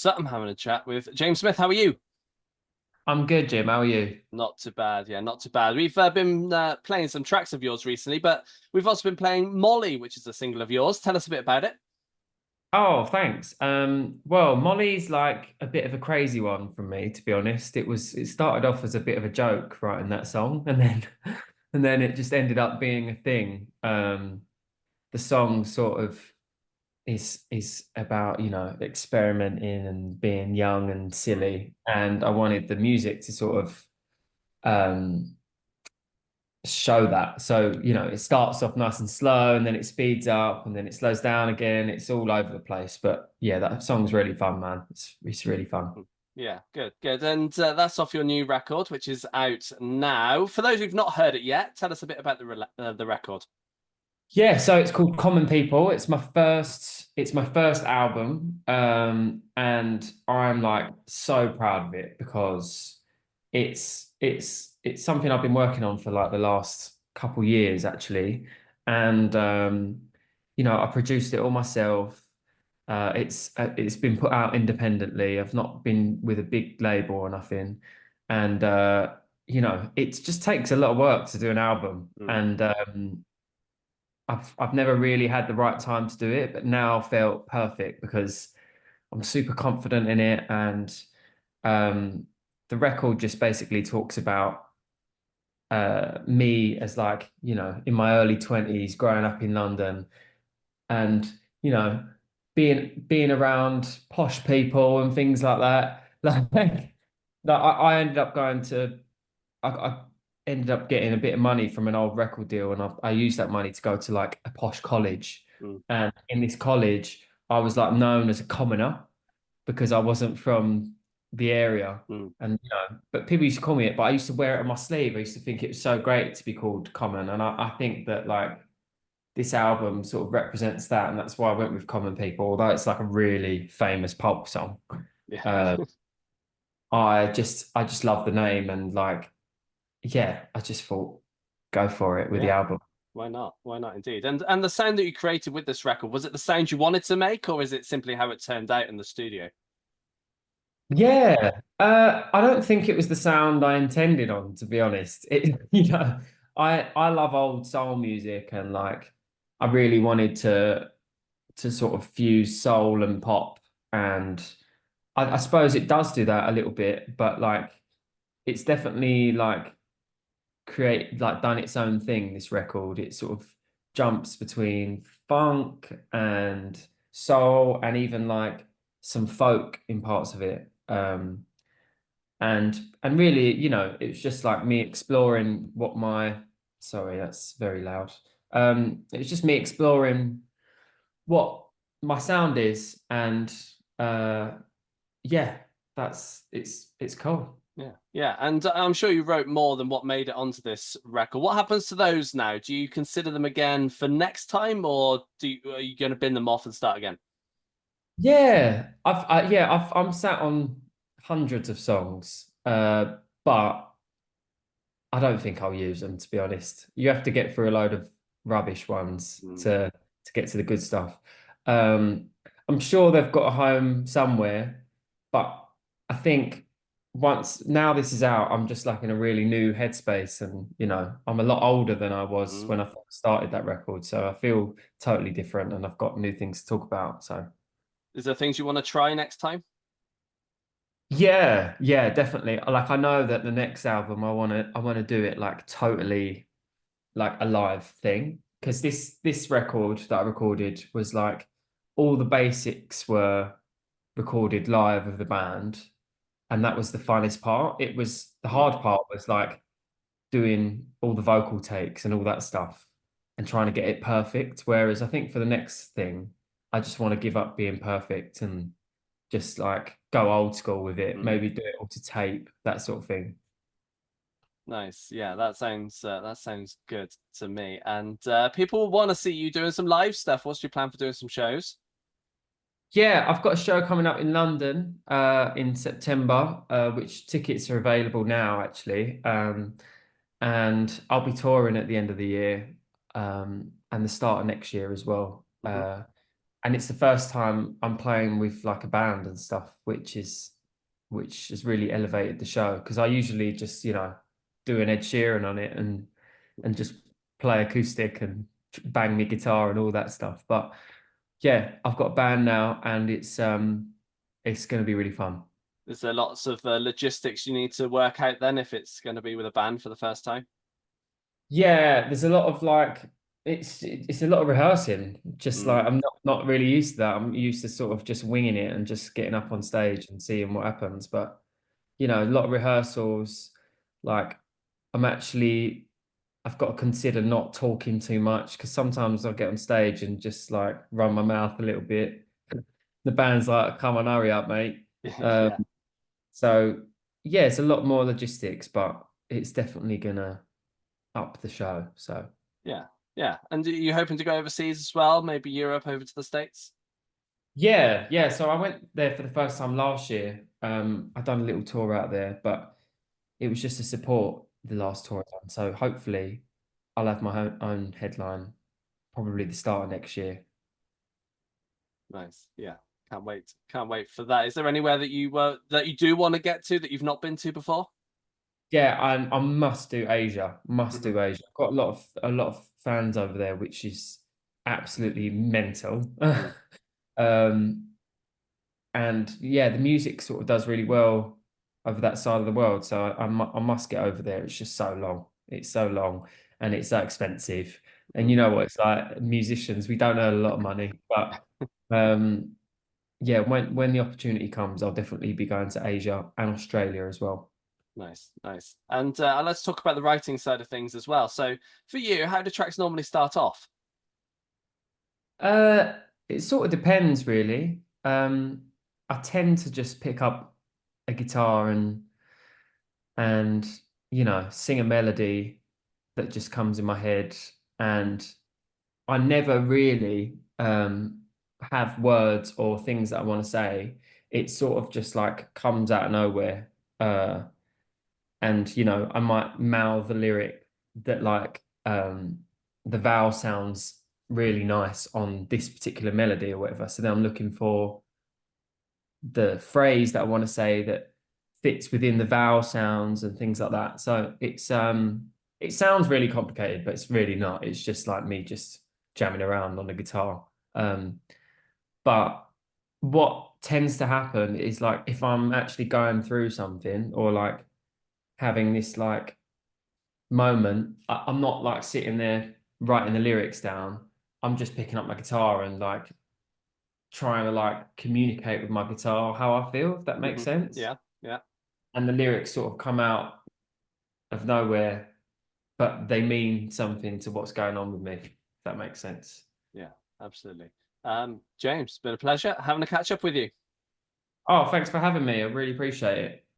So I'm having a chat with James Smith. How are you? I'm good, Jim. How are you? Not too bad. Yeah, not too bad. We've been playing some tracks of yours recently, but we've also been playing Molly, which is a single of yours. Tell us a bit about it. Oh, thanks. Well, Molly's like a bit of a crazy one from me, to be honest. It started off as a bit of a joke writing that song, and then and then it just ended up being a thing. The song sort of is about, experimenting and being young and Mm. silly, and I wanted the music to sort of um show that. So, it starts off nice and slow and then it speeds up and then it slows down again. It's all over the place. But yeah, that song's really fun, man. It's really fun. Mm. Yeah, good, good. And that's off your new record, which is out now. For those who've not heard it yet, tell us a bit about the record. Yeah, so it's called Common People. It's my first album. And I'm like so proud of it because it's something I've been working on for like the last couple years actually. And I produced it all myself. It's been put out independently. I've not been with a big label or nothing. And it just takes a lot of work to do an album. Mm. And I've never really had the right time to do it, but now felt perfect because I'm super confident in it. And um, the record just basically talks about me as like, in my early 20s, growing up in London and, you know, being around posh people and things like that. I ended up going to I ended up getting a bit of money from an old record deal, and I used that money to go to like a posh college. Mm. And in this college, I was like known as a commoner because I wasn't from the area. Mm. And but people used to call me it, but I used to wear it on my sleeve. I used to think it was so great to be called common. And I think that like this album sort of represents that, and that's why I went with Common People, although it's like a really famous pulp song. Yeah. Uh, I just love the name and like yeah, I just thought go for it with the Yeah. album. Why not? Why not indeed? And the sound that you created with this record, was it the sound you wanted to make, or is it simply how it turned out in the studio? Yeah, I don't think it was the sound I intended on, to be honest. I love old soul music and like I really wanted to sort of fuse soul and pop, and I suppose it does do that a little bit, but like it's definitely like done its own thing, this record. It sort of jumps between funk and soul and even like some folk in parts of it. And really, it's just like me exploring what my sorry, that's very loud. It's just me exploring what my sound is, and uh yeah, it's cool. Yeah, yeah, and I'm sure you wrote more than what made it onto this record. What happens to those now? Do you consider them again for next time, or are you going to bin them off and start again? I'm sat on hundreds of songs, but I don't think I'll use them, to be honest. You have to get through a load of rubbish ones Mm. to get to the good stuff. I'm sure they've got a home somewhere, but I think once now this is out, I'm just like in a really new headspace, and I'm a lot older than I was Mm. when I first started that record, so I feel totally different, and I've got new things to talk about. So. Is there things you want to try next time? Yeah, yeah, definitely. Like I know that the next album I want to do it like totally like a live thing because this record that I recorded was like all the basics were recorded live with the band, and that was the funnest part. It was the Mm. hard part was like doing all the vocal takes and all that stuff and trying to get it perfect. Whereas I think for the next thing, I just want to give up being perfect and just like go old school with it, Mm. maybe do it all to tape, that sort of thing. Nice. Yeah, that sounds good to me. And people want to see you doing some live stuff. What's your plan for doing some shows? Yeah, I've got a show coming up in London in September, which tickets are available now actually. And I'll be touring at the end of the year and the start of next year as well. Hmm. and it's the first time I'm playing with like a band and stuff, which has really elevated the show because I usually just do an Ed Sheeran on it and just play acoustic and bang my guitar and all that stuff. But yeah, I've got a band now, and it's going to be really fun. Is there lots of logistics you need to work out then if it's going to be with a band for the first time? Yeah, there's a lot of like it's a lot of rehearsing. Just Mm, like I'm not really used to that. I'm used to sort of just winging it and just getting up on stage and seeing what happens. But a lot of rehearsals. Like I'm actually I've got to consider not talking too much because sometimes I'll get on stage and just like run my mouth a little bit. The band's like, "Come on, hurry up, mate." Um, yeah, so yeah, it's a lot more logistics, but it's definitely gonna up the show. So. yeah, yeah. And are you hoping to go overseas as well? Maybe Europe over to the States? Yeah, yeah. So I went there for the first time last year. I'd done a little tour out there, but it was just to support the last tour I've done. So hopefully I'll have my own headline probably the start of next year. Nice. Yeah. Can't wait. Can't wait for that. Is there anywhere that you do want to get to that you've not been to before? Yeah, I must do Asia. Must Hmm. do Asia. I've got a lot of fans over there, which is absolutely mental. Mm, Um, and yeah, the music sort of does really well over that side of the world. So I must get over there. It's just so long. It's so long, and it's so expensive. And mm. you know what it's like, musicians, we don't earn a lot of money. But um, yeah, when the opportunity comes, I'll definitely be going to Asia and Australia as well. Nice, nice. And let's talk about the writing side of things as well. So, for you, how do tracks normally start off? Uh, it sort of depends, really. I tend to just pick up a guitar and sing a melody that just comes in my head, and I never really have words or things that I want to say. It sort of just like comes out of nowhere. And I might mouth a lyric that like the vowel sounds really nice on this particular melody or whatever. So then I'm looking for the phrase that I want to say that fits within the vowel sounds and things like that. So it sounds really complicated, but it's really not. It's just like me just jamming around on the guitar. But what tends to happen is like if I'm actually going through something or like having this like moment, I'm not like sitting there writing the lyrics down. I'm just picking up my guitar and like trying to like communicate with my guitar how I feel, if that makes Hmm. sense. Yeah, yeah, And the lyrics sort of come out of nowhere, but they mean something to what's going on with me, if that makes sense. yeah, absolutely. James, it's been a pleasure having a catch up with you. Oh, thanks for having me. I really appreciate it.